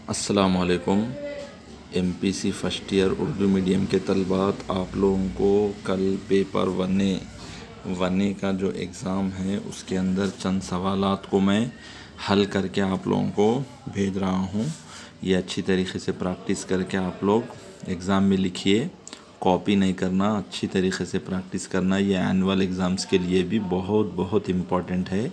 अस्सलामुअलैकुम। MPC first year Urdu medium के तलबात, आप लोगों को कल पेपर वने का जो एग्ज़ाम है उसके अंदर चंद सवालात को मैं हल करके आप लोगों को भेज रहा हूँ। ये अच्छी तरीके से प्रैक्टिस करके आप लोग एग्ज़ाम में लिखिए। कॉपी नहीं करना, अच्छी तरीके से प्रैक्टिस करना। ये एनुअल एग्ज़ाम्स के लिए भी बहुत बहुत इम्पॉर्टेंट है।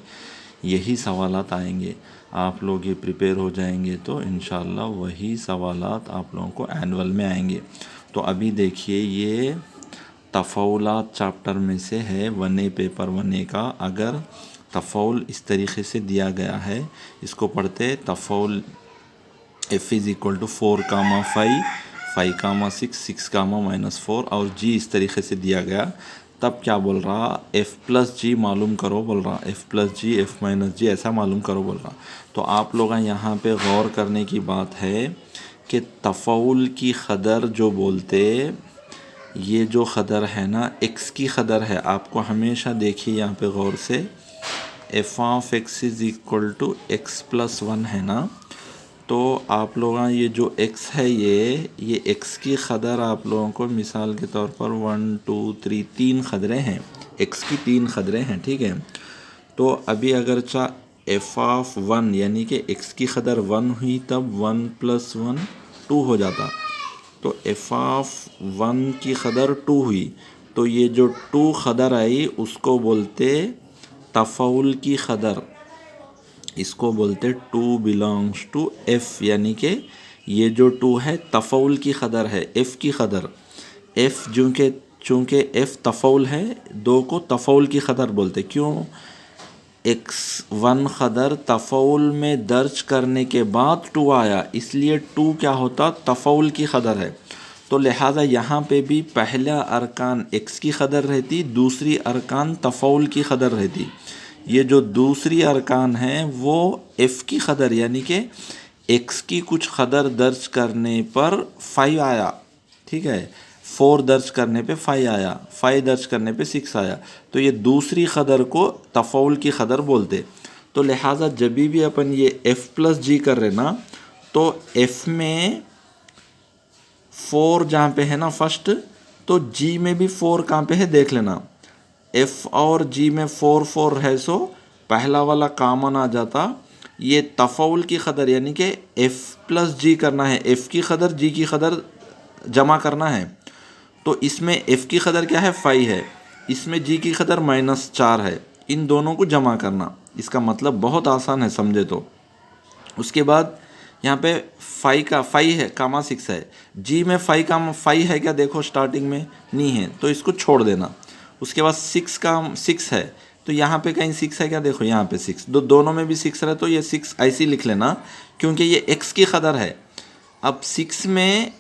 यही सवालात आएंगे, आप लोग ये प्रिपेयर हो जाएंगे तो इंशाल्लाह वही सवालात आप लोगों को एनुअल में आएंगे। तो अभी देखिए, ये तफ़ौलात चैप्टर में से है वने, पेपर वने का। अगर तफ़ौल इस तरीके से दिया गया है, इसको पढ़ते तफ़ौल f इज़ इक्वल टू 4, 5, 6, 6, -4 और g इस तरीके से दिया गया, तब क्या बोल रहा, f प्लस जी मालूम करो बोल रहा, f प्लस जी f माइनस जी ऐसा मालूम करो बोल रहा। तो आप लोग यहाँ पे गौर करने की बात है कि तफ़ौल की क़दर जो बोलते, ये जो क़दर है ना, x की क़दर है। आपको हमेशा देखिए यहाँ पे गौर से, f of x is equal to x plus 1 है ना। तो आप लोग ये जो x है, ये x की क़दर आप लोगों को मिसाल के तौर पर 1 2 3 3 क़दरें हैं, x की 3 क़दरें हैं, ठीक है। तो अभी अगर f ऑफ 1 यानी कि x की क़दर 1 हुई, तब 1 प्लस 1 2 हो जाता। तो f ऑफ 1 की क़दर 2 हुई, तो ये जो 2 क़दर आई उसको बोलते तफ़ौल की क़दर। इसको बोलते 2 बिलोंग्स टू f, यानी कि ये जो 2 है तफ़ौल की क़दर है, f की क़दर। f चूँकि f तफ़ौल है, 2 को तफ़ौल की क़दर बोलते। क्यों? x1 क़दर तफ़ौल में दर्ज करने के बाद 2 आया, इसलिए 2 क्या होता, तफ़ौल की क़दर है। तो लिहाजा यहाँ पे भी पहला अरकान x की क़दर रहती, दूसरी अरकान तफ़ौल की क़दर रहती। ये जो दूसरी अरकान है वो f की क़दर यानी कि x की कुछ क़दर दर्ज करने पर 5 आया, ठीक है। 4 दर्ज करने पे 5 आया, 5 दर्ज करने पे 6 आया, तो ये दूसरी क़दर को तफ़ौल की क़दर बोलते। तो लिहाजा जब भी अपन ये f प्लस जी कर रहे ना, तो f में 4 जहाँ पे है ना फर्स्ट, तो g में भी 4 कहाँ पे है देख लेना। f और g में 4 4 है, सो पहला वाला कॉमन आ जाता। ये तफ़ौल की क़दर यानी कि f प्लस जी करना है, f की क़दर g की क़दर जमा करना है। तो इसमें f की क़दर क्या है, 5 है, इसमें g की क़दर -4 है, इन दोनों को जमा करना। इसका मतलब बहुत आसान है, समझे तो। उसके बाद यहाँ पे 5 है, कामा 6 है, g में 5 है क्या, देखो स्टार्टिंग में नहीं है, तो इसको छोड़ देना। उसके बाद 6 है, तो यहाँ पे कहीं 6 है क्या, देखो यहाँ पे 6, दोनों में भी 6 रहे, तो ये 6 ऐसे लिख लेना, क्योंकि ये x की क़दर है। अब 6 में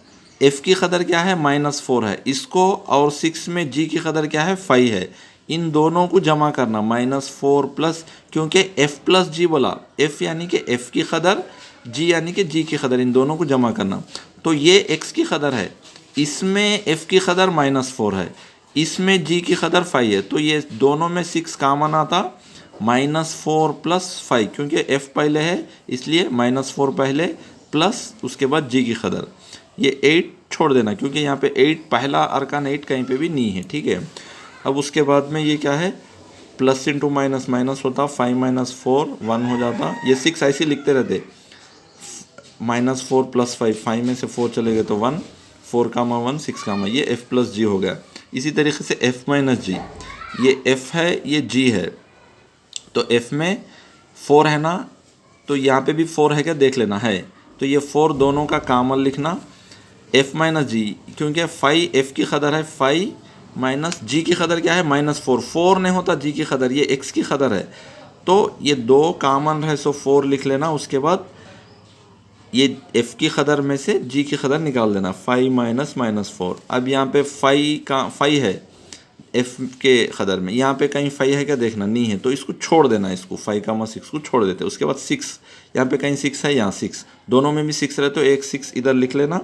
f की क़दर क्या है, -4 है, इसको, और 6 में g की क़दर क्या है, 5 है, इन दोनों को जमा करना। -4 प्लस, क्योंकि f प्लस जी बोला, f यानी कि f की क़दर, g यानी कि g की क़दर, इन दोनों को जमा करना। तो ये x की क़दर है, इसमें f की क़दर -4 है, इसमें g की क़दर 5 है, तो ये दोनों में 6 कॉमन आता, -4 प्लस 5, क्योंकि f पहले है इसलिए -4 पहले, प्लस उसके बाद g की क़दर। ये 8 छोड़ देना, क्योंकि यहाँ पे 8 पहला अरकान 8 कहीं पे भी नहीं है, ठीक है। अब उसके बाद में ये क्या है, प्लस इंटू माइनस माइनस होता, 5 - 4 1 हो जाता। ये 6 ऐसे लिखते रहते, -4 प्लस 5, 5 में से 4 चले गए तो 1, 4 कामा 1 6 कामा, ये f प्लस जी हो गया। इसी तरीके से f माइनस जी, ये f है, ये g है, तो f में 4 है ना, तो यहाँ पे भी 4 है क्या देख लेना है, तो ये 4 दोनों का कामल लिखना, f माइनस जी, क्योंकि 5 f की क़दर है, 5 माइनस g की क़दर क्या है, -4, 4 नहीं होता g की क़दर, ये x की क़दर है, तो ये 2 कामन है, सो 4 लिख लेना। उसके बाद ये f की क़दर में से g की क़दर निकाल देना, 5 - -4। अब यहाँ पे 5 है f के क़दर में, यहाँ पे कहीं 5 है क्या देखना, नहीं है, तो इसको छोड़ देना, इसको 5, 6 को छोड़ देते। उसके बाद 6, यहाँ पे कहीं 6 है, यहाँ 6, दोनों में भी 6 रहे, तो एक 6 इधर लिख लेना।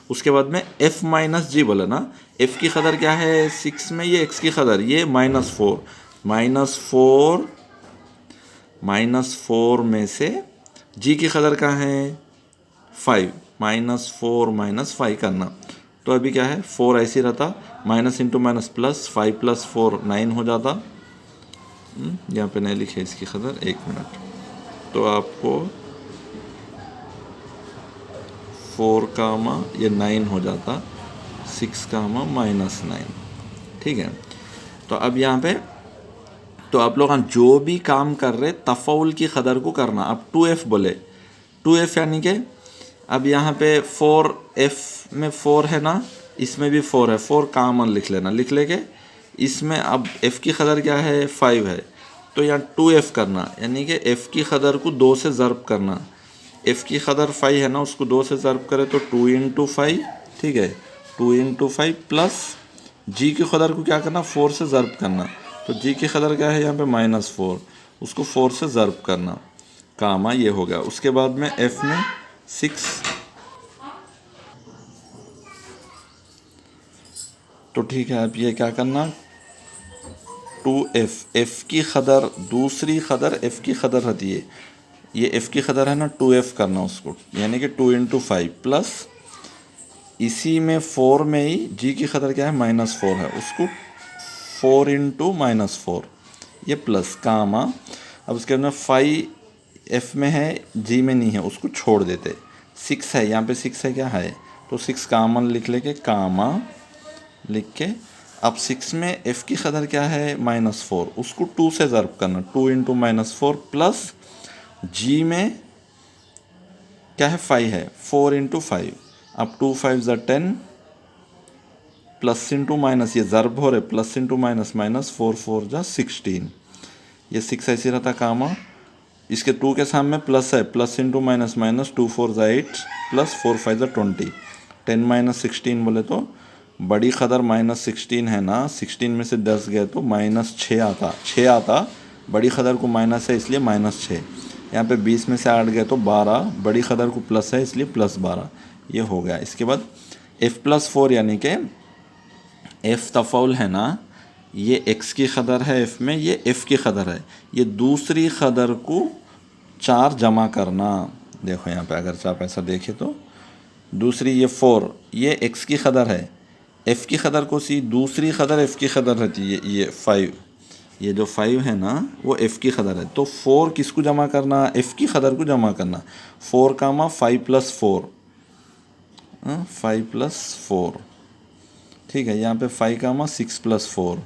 उसके बाद में f माइनस जी बोला ना, f की क़दर क्या है 6 में, ये x की क़दर, ये -4 में से g की क़दर कहाँ है 5 -4 - 5 करना। तो अभी क्या है, 4 ऐसे रहता, माइनस इंटू माइनस प्लस, 5 + 4 9 हो जाता। यहाँ पे नहीं लिखे इसकी कदर, 1 मिनट। तो आपको 4 कामा ये 9 हो जाता, 6 कामा -9। ठीक है। तो अब यहाँ पे तो आप लोग जो भी काम कर रहे तफाउल की कदर को करना। अब 2f बोले, 2f यानी कि अब यहाँ पे 4f में 4 है ना, इसमें भी 4 है, 4 कामन लिख लेना। लिख लेके इसमें अब f की कदर क्या है, 5 है, तो यहाँ 2f करना, यानी कि f की कदर को 2 से ज़र्ब करना। f की कदर 5 है ना, उसको 2 से ज़र्ब करे तो 2 × 5, ठीक है, 2 × 5 प्लस g की कदर को क्या करना, 4 से ज़र्ब करना। तो g की कदर क्या है यहाँ पे -4, उसको 4 से ज़र्ब करना, कामा ये हो गया। उसके बाद में f में 6, तो ठीक है। अब ये क्या करना, 2f, f की कदर दूसरी कदर f की कदर रहती है, ये f की कदर है ना, 2f करना उसको, यानी कि 2 × 5 प्लस इसी में 4 में ही g की कदर क्या है, -4 है, उसको 4 × -4 ये प्लस कामा। अब उसके बाद में 5 f में है, g में नहीं है, उसको छोड़ देते। 6 है, यहाँ पे 6 है क्या है, तो 6 कामन लिख लेके कामा लिख के, अब 6 में f की कदर क्या है, -4, उसको 2 से ज़र्ब करना, 2 × -4 प्लस g में क्या है, 5 है, 4 × 5। अब 2 5 = 10, प्लस इंटू माइनस, ये ज़र्ब हो रहे, प्लस इंटू माइनस, -4 4 = 16, ये 6 ऐसे रहता कामा। इसके 2 के सामने प्लस है, प्लस इंटू माइनस, -2 4 = 8 प्लस 4 5 = 20, 10 - 16 बोले तो बड़ी कदर -16 है ना, 16 में से 10 गए तो -6 आता, 6 आता, बड़ी कदर को माइनस है इसलिए -6। यहाँ पे 20 में से 8 गए तो 12, बड़ी कदर को प्लस है इसलिए +12, ये हो गया। इसके बाद f + 4 यानी कि f तफाउल है ना, ये x की कदर है f में, ये f की कदर है, ये दूसरी कदर को 4 जमा करना। देखो यहाँ पे अगर आप ऐसा देखें तो दूसरी ये 4, ये x की कदर है, f की कदर को सी, दूसरी कदर f की कदर रहती है, ये 5, ये जो 5 है ना वो f की कदर है। तो 4 किसको जमा करना, f की कदर को जमा करना। 4 कामा 5 + 4, 5 + 4, ठीक है। यहाँ पे 5 कामा 6 + 4,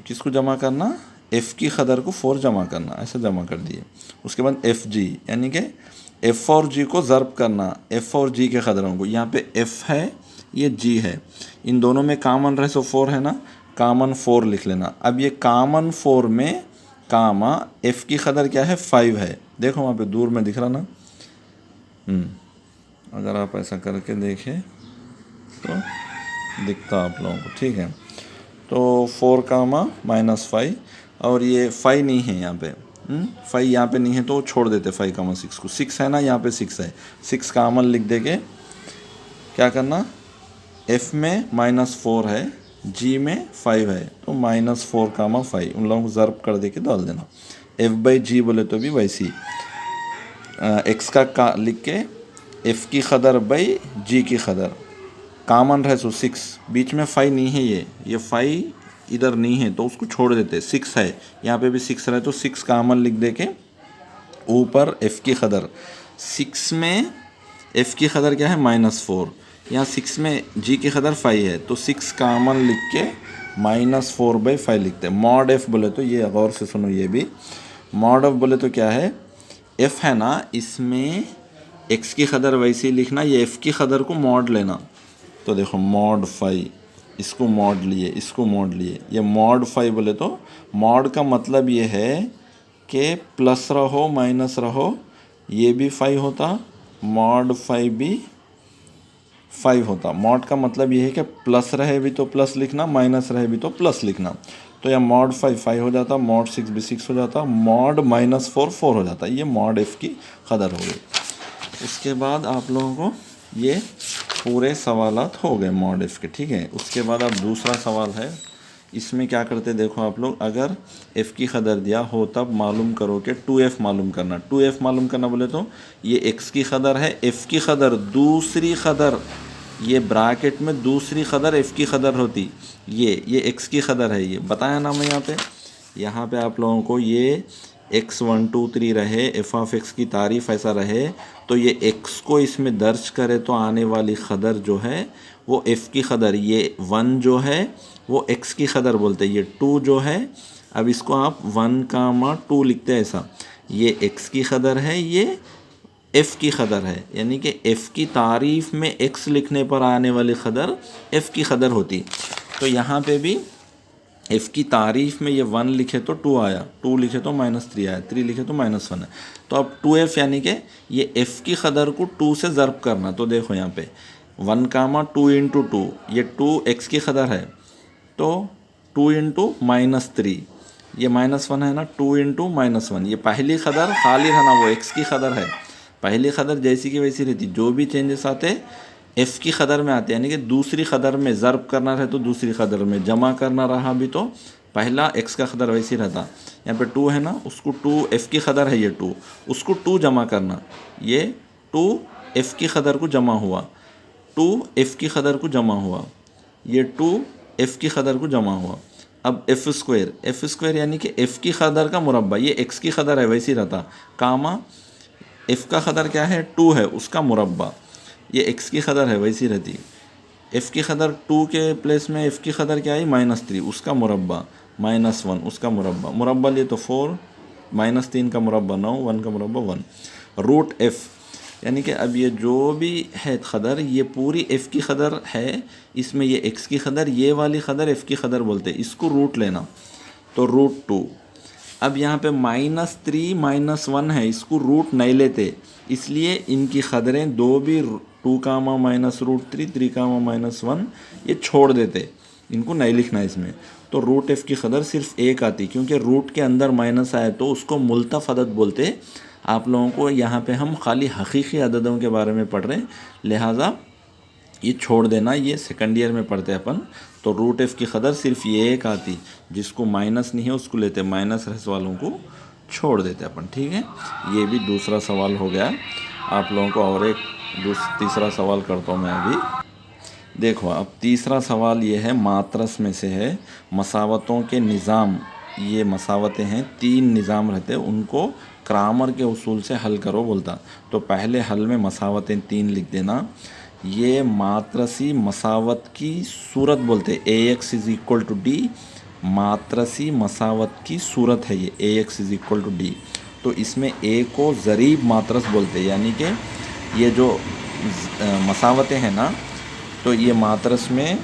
किसको जमा करना, f की कदर को 4 जमा करना, ऐसा जमा कर दिए। उसके बाद fg यानी कि f और g को ज़र्ब करना, f और g के कदरों को। यहाँ पे f है, ये g है, इन दोनों में कामन रहे सो 4 है ना, कामन 4 लिख लेना। अब ये कामन 4 में कामा f की कदर क्या है, 5 है, देखो वहाँ पे दूर में दिख रहा ना, अगर आप ऐसा करके देखें तो दिखता आप लोगों को, ठीक है। तो 4 कामा -5, और ये 5 नहीं है यहाँ पे, 5 यहाँ पे नहीं है तो छोड़ देते 5 कामा 6 को। 6 है ना, यहाँ पे 6 है, 6 कामन लिख देके क्या करना, f में -4 है, g में 5 है, तो -4 कामा 5 उन लोगों को ज़र्ब कर दे के डाल देना। f/g बोले तो भी वैसी x का लिख के f की कदर बाई g की कदर, कामन रहे सो 6, बीच में 5 नहीं है, ये 5 इधर नहीं है तो उसको छोड़ देते, 6 है, यहाँ पे भी 6 रहे तो 6 कामन लिख दे के ऊपर f की कदर। 6 में f की कदर क्या है, -4, यहाँ 6 में g की कदर 5 है, तो 6 कामन लिख के -4/5 लिखते हैं। मॉड f बोले तो, ये गौर से सुनो, ये भी मॉड f बोले तो क्या है, f है ना, इसमें x की कदर वैसे ही लिखना, ये f की कदर को मॉड लेना। तो देखो मॉड 5, इसको मॉड लिए, इसको मॉड लिए, ये मॉड 5 बोले तो मॉड का मतलब ये है कि प्लस रहो माइनस रहो, ये भी 5 होता, मॉड 5 भी 5 होता। मॉड का मतलब ये है कि प्लस रहे भी तो प्लस लिखना, माइनस रहे भी तो प्लस लिखना। तो यह मॉड 5 5 हो जाता, मॉड 6 भी 6 हो जाता, मॉड -4 4 हो जाता। ये मॉड f की कदर हो गई। उसके बाद आप लोगों को ये पूरे सवालात हो गए मॉड f के, ठीक है। उसके बाद अब दूसरा सवाल है, इसमें क्या करते देखो आप लोग, अगर f की कदर दिया हो तब मालूम करो कि 2f मालूम करना। 2f मालूम करना बोले तो ये x की कदर है, f की कदर दूसरी कदर, ये ब्रैकेट में दूसरी कदर f की कदर होती, ये x की कदर है। ये बताया ना मैं यहाँ पे आप लोगों को ये x 1 2 3 रहे, f ऑफ x की तारीफ ऐसा रहे, तो ये x को इसमें दर्ज करे तो आने वाली कदर जो है वो f की कदर, ये 1 जो है वो x की कदर बोलते हैं, ये 2 जो है, अब इसको आप 1, 2 लिखते हैं ऐसा, ये x की कदर है, ये f की कदर है, यानी कि f की तारीफ में x लिखने पर आने वाली कदर f की कदर होती। तो यहाँ पे भी f की तारीफ में ये 1 लिखे तो 2 आया, 2 लिखे तो -3 आया, 3 लिखे तो -1 है। तो अब 2f यानी कि ये f की कदर को 2 से ज़र्ब करना। तो देखो यहाँ पे 1, 2 × 2, ये 2 x की कदर है, तो 2 × -3, ये -1 है ना, 2 × -1, ये पहली कदर खाली रहना, वो x की कदर है, पहली कदर जैसी की वैसी रहती, जो भी चेंजेस आते f की कदर में आते, यानी कि दूसरी कदर में ज़र्ब करना रहे तो दूसरी कदर में, जमा करना रहा भी तो पहला x का कदर वैसी रहता। यहाँ पे 2 है ना, उसको 2 f की कदर है, ये 2 उसको 2 जमा करना, ये 2 f की कदर को जमा हुआ, 2 f की कदर को जमा हुआ, ये 2 f की कदर को जमा हुआ। अब f स्क्वायर यानी कि f की कदर का मुरब्बा, ये x की कदर है वैसी रहता, कामा f का कदर क्या है 2 है, उसका मुरब्बा, ये x की कदर है वैसी रहती। f की कदर 2 के प्लेस में f की कदर क्या आई -3, उसका मुरब्बा, -1 उसका मुरब्बा लिए तो 4, -3 का मुरब्बा 9, 1 का मुरब्बा 1, रूट f, यानी कि अब ये जो भी है कदर, ये पूरी f की कदर है, इसमें ये x की कदर, ये वाली कदर f की कदर बोलते हैं, इसको रूट लेना, तो √2। अब यहाँ पे -3 -1 है, इसको रूट नहीं लेते, इसलिए इनकी कदरें दो भी 2, -√3, 3, -1 ये छोड़ देते, इनको नहीं लिखना इसमें। तो रूट f की कदर सिर्फ 1 आती, क्योंकि रूट के अंदर माइनस आए तो उसको मुल्तफ अदद बोलते। आप लोगों को यहाँ पे हम खाली हकीकी अददों के बारे में पढ़ रहे हैं, लिहाजा ये छोड़ देना, ये सेकंड ईयर में पढ़ते हैं अपन। तो रूट f की कदर सिर्फ ये 1 आती, जिसको माइनस नहीं है उसको लेते, माइनस रहस वालों को छोड़ देते अपन, ठीक है। ये भी दूसरा सवाल हो गया आप लोगों को, और एक तीसरा सवाल करता हूँ मैं अभी। देखो अब तीसरा सवाल ये है, मात्रस में से है, मसावतों के निज़ाम, ये मसावतें हैं, 3 निज़ाम रहते हैं, उनको क्रामर के उसूल से हल करो बोलता। तो पहले हल में मसावतें 3 लिख देना। ये मात्रसी मसावत की सूरत बोलते हैं, AX = D, मात्रसी मसावत की सूरत है ये, AX = D। तो इसमें A को ज़रीब मात्रस बोलते हैं, यानी कि ये जो मसावतें हैं ना, तो ये मात्रस में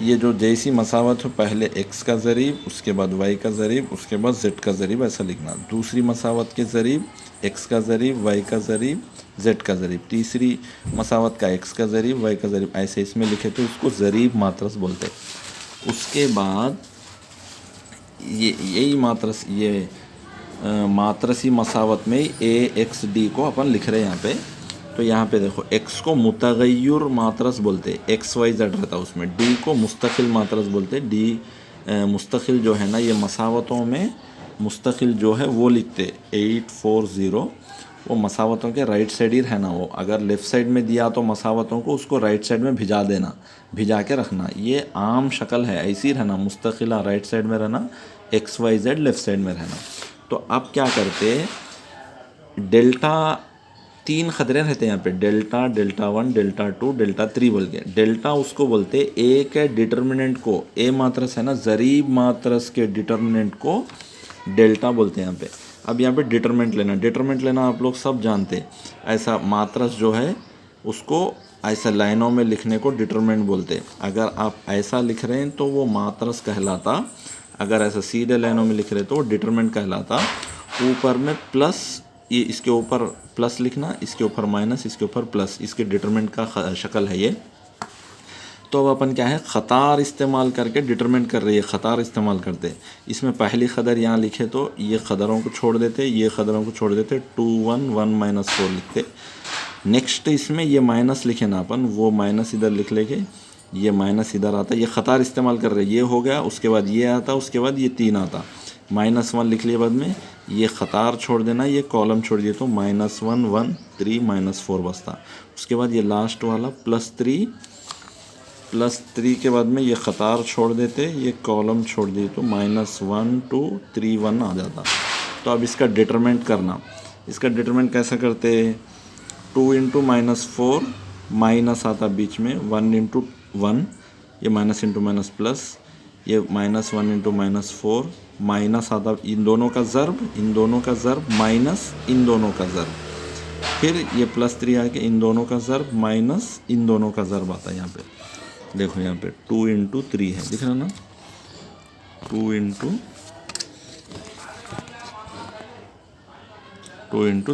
ये जो जैसी मसावत हो, पहले x का ज़रीब, उसके बाद y का ज़रीब, उसके बाद z का ज़रीब, ऐसा लिखना। दूसरी मसावत के ज़रीब x का ज़रीब, y का ज़रीब, z का ज़रीब, तीसरी मसावत का x का ज़रीब, y का ज़रीब, ऐसे इसमें लिखे तो इसको ज़रीब मात्रस बोलते। उसके बाद ये यही मात्रस, ये मात्रसी मसावत में AXD को अपन लिख रहे हैं यहाँ पे। तो यहाँ पे देखो x को मुतगय्युर मात्रस बोलते, XYZ रहता उसमें, D को मुस्तकिल मात्रस बोलते, D मुस्तकिल जो है ना, ये मसावतों में मुस्तकिल जो है वो लिखते 840, वो मसावतों के राइट साइड ही रहना, वो अगर लेफ़्ट साइड में दिया तो मसावतों को उसको राइट साइड में भिजा देना, भिजा के रखना, ये आम शक्ल है, ऐसी रहना, मुस्तकिला राइट साइड में रहना, XYZ लेफ़्ट साइड में रहना। तो अब क्या करते, डेल्टा 3 खतरे रहते हैं यहाँ पे, डेल्टा, डेल्टा 1, डेल्टा 2, डेल्टा 3 बोल के। डेल्टा उसको बोलते A के डिटर्मिनेंट को, A मात्रस है ना, ज़रीब मात्रस के डिटर्मिनेंट को डेल्टा बोलते हैं यहाँ पे। अब यहाँ पे डिटर्मिनेंट लेना आप लोग सब जानते, ऐसा मात्रस जो है उसको ऐसा लाइनों में लिखने को डिटर्मिनेंट बोलते। अगर आप ऐसा लिख रहे हैं तो वो मात्रस कहलाता, अगर ऐसा सीधे लाइनों में लिख रहे तो वो डिटर्मिनेंट कहलाता। ऊपर में प्लस, ये इसके ऊपर प्लस लिखना, इसके ऊपर माइनस, इसके ऊपर प्लस, इसके डिटरमिनेंट का शक्ल है ये। तो अब अपन क्या है, ख़तार इस्तेमाल करके डिटरमिनेंट कर रही है, ख़तार इस्तेमाल करते। इसमें पहली ख़दर यहाँ लिखे तो ये ख़दरों को छोड़ देते, ये ख़दरों को छोड़ देते, 2 1 1 -4 लिखते। नेक्स्ट इसमें ये माइनस लिखे ना अपन, वो माइनस इधर लिख लेके ये माइनस इधर आता, ये ख़तार इस्तेमाल कर रहे, ये हो गया, उसके बाद ये आता, उसके बाद ये 3 आता, -1 लिख लिया बाद में, ये ख़तार छोड़ देना, ये कॉलम छोड़ दिए तो -1 1 3 -4 बचता। उसके बाद ये लास्ट वाला +3 के बाद में ये ख़तार छोड़ देते, ये कॉलम छोड़ दिए तो -1 2 3 1 आ जाता। तो अब इसका डिटरमिनेंट करना, इसका डिटरमिनेंट कैसे करते, 2 × -4 माइनस आता बीच में, 1 × 1, ये माइनस इंटू माइनस प्लस, ये -1 × -4 माइनस आता, इन दोनों का ज़र्ब, इन दोनों का ज़र्ब माइनस इन दोनों का ज़र्ब, फिर ये +3 आके इन दोनों का ज़र्ब माइनस इन दोनों का ज़र्ब आता है। यहाँ पे देखो, यहाँ पे 2 × 3 है, दिख रहा ना, 2 ×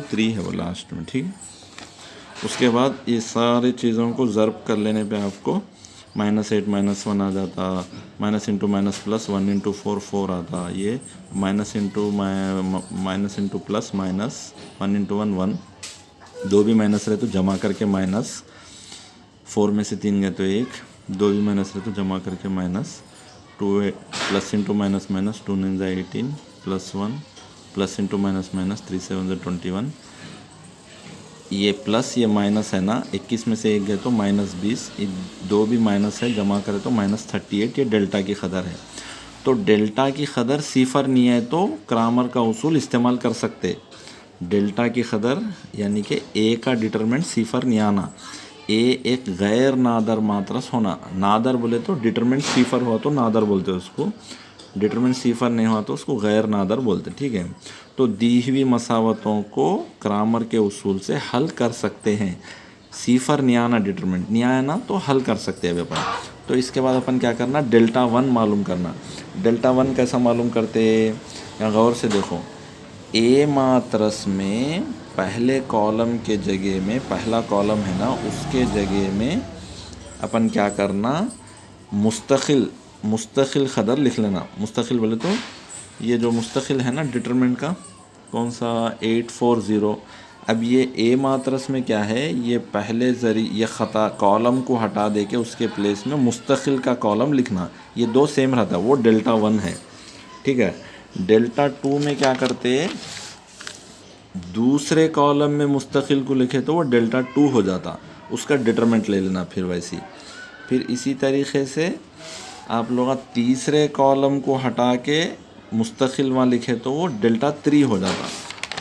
3 है वो लास्ट में, ठीक। उसके बाद ये सारी चीज़ों को ज़र्ब कर लेने पे आपको -8 -1 आ जाता, माइनस इंटू माइनस प्लस 1 × 4 4 आता, ये माइनस इंटू प्लस माइनस 1 × 1 1, दो भी माइनस रहे तो जमा करके -4 में से 3 गए तो 1, दो भी माइनस रहे तो जमा करके -2, plus into minus minus 2 9 18 +1 plus into minus minus 3 7 21, ये प्लस ये माइनस है ना, 21 में से 1 गए तो -20, दो भी माइनस है, जमा करें तो -38, ये डेल्टा की क़दर है। तो डेल्टा की क़दर सिफर नहीं है तो क्रामर का उसूल इस्तेमाल कर सकते। डेल्टा की क़दर यानी कि ए का डिटरमिनेंट सिफर नहीं आना, ए एक गैर नादर मात्रस होना, नादर बोले तो डिटरमिनेंट सिफर हुआ तो नादर बोलते हैं उसको, डिटरमिनेंट सिफर नहीं हुआ तो उसको गैर नादर बोलते, ठीक है। तो दी हुई मसावतों को क्रामर के उसूल से हल कर सकते हैं, सिफर नहीं आना, डिटरमिनेंट नहीं आया ना तो हल कर सकते हैं अपन। तो इसके बाद अपन क्या करना, डेल्टा 1 मालूम करना। डेल्टा 1 कैसा मालूम करते, यहाँ गौर से देखो, ए मात्रस में पहले कॉलम के जगह में, पहला कॉलम है ना उसके जगह में अपन क्या करना, मुस्तकिल क़दर लिख लेना। मुस्तकिल बोले तो ये जो मुस्तकिल है ना डिटरमिनेंट का, कौन सा 840। अब ये ए मात्रस में क्या है, ये पहले ये ख़ता कॉलम को हटा दे के उसके प्लेस में मुस्तकिल का कॉलम लिखना, ये दो सेम रहता, वो डेल्टा 1 है, ठीक है। डेल्टा 2 में क्या करते, दूसरे कॉलम में मुस्तकिल को लिखे तो वो डेल्टा 2 हो जाता, उसका डिटरमिनेंट ले लेना फिर वैसी। फिर इसी तरीक़े से आप लोग तीसरे कॉलम को हटा के मुस्तकिल वहाँ लिखे तो वो डेल्टा 3 हो जाता।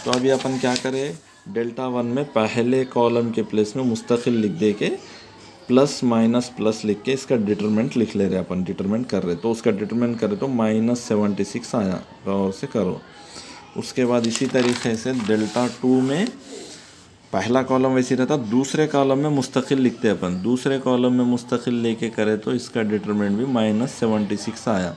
तो अभी अपन क्या करें, डेल्टा 1 में पहले कॉलम के प्लेस में मुस्तकिल लिख दे के प्लस माइनस प्लस लिख के इसका डिटरमिनेंट लिख ले रहे अपन, डिटरमिनेंट कर रहे तो उसका डिटरमिनेंट करें तो -76 आया, गौर से करो। उसके बाद इसी तरीके से डेल्टा 2 में पहला कॉलम वैसे रहता, दूसरे कॉलम में मुस्तकिल लिखते अपन, दूसरे कॉलम में मुस्तकिल लेके करें तो इसका डिटरमिनेंट भी -76 आया।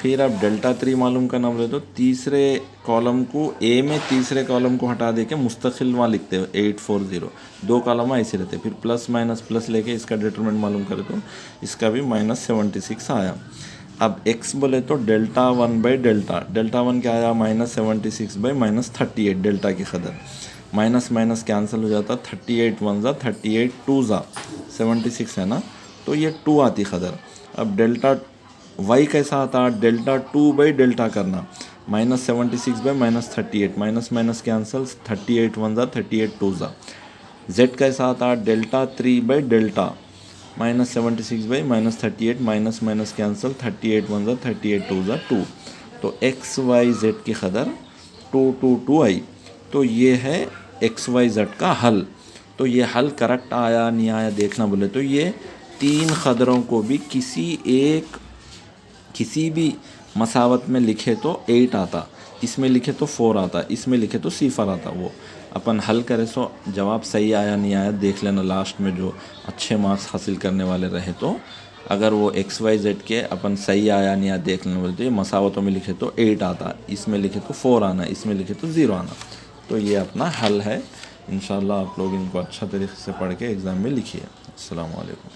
फिर आप डेल्टा 3 मालूम करना बोले तो तीसरे कॉलम को, ए में तीसरे कॉलम को हटा दे के मुस्तकिल वहाँ लिखते हो 840, दो कॉलम ऐसे रहते, फिर प्लस माइनस प्लस लेके इसका डिटरमिनेंट मालूम करें तो इसका भी -76 आया। अब x बोले तो डेल्टा 1 क्या आया, -76 -38, डेल्टा की क़दर, माइनस माइनस कैंसिल हो जाता, 38 1 ज़ा 38 2 ज़ा 76 है ना, तो ये 2 आती क़दर। अब डेल्टा y कैसा आता, डेल्टा डेल्टा करना, -76 -38, माइनस माइनस कैंसिल, 38 1 ज़ा 38 2 ज़ा। z कैसा आता, delta delta, -76 -38, minus minus cancel, 38 1 ज़ा 38 2 ज़ा 2। तो x y z की क़दर 2 2 2 आई। तो ये है XYZ का हल। तो ये हल करेक्ट आया नहीं आया देखना बोले तो ये 3 क़दरों को भी किसी भी मसावत में लिखे तो 8 आता, इसमें लिखे तो 4 आता, इसमें लिखे तो सिफर आता। वो अपन हल करें सो जवाब सही आया नहीं आया देख लेना, लास्ट में जो अच्छे मार्क्स हासिल करने वाले रहे तो अगर वो XYZ के अपन सही आया नहीं आया देख लेना बोले तो ये मसावतों में लिखे तो 8 आता, इसमें लिखे तो 4 आना, इसमें लिखे तो 0 आना। तो ये अपना हल है। इंशाल्लाह आप लोग इनको अच्छा तरीके से पढ़ के एग्ज़ाम में लिखिए। अस्सलाम वालेकुम।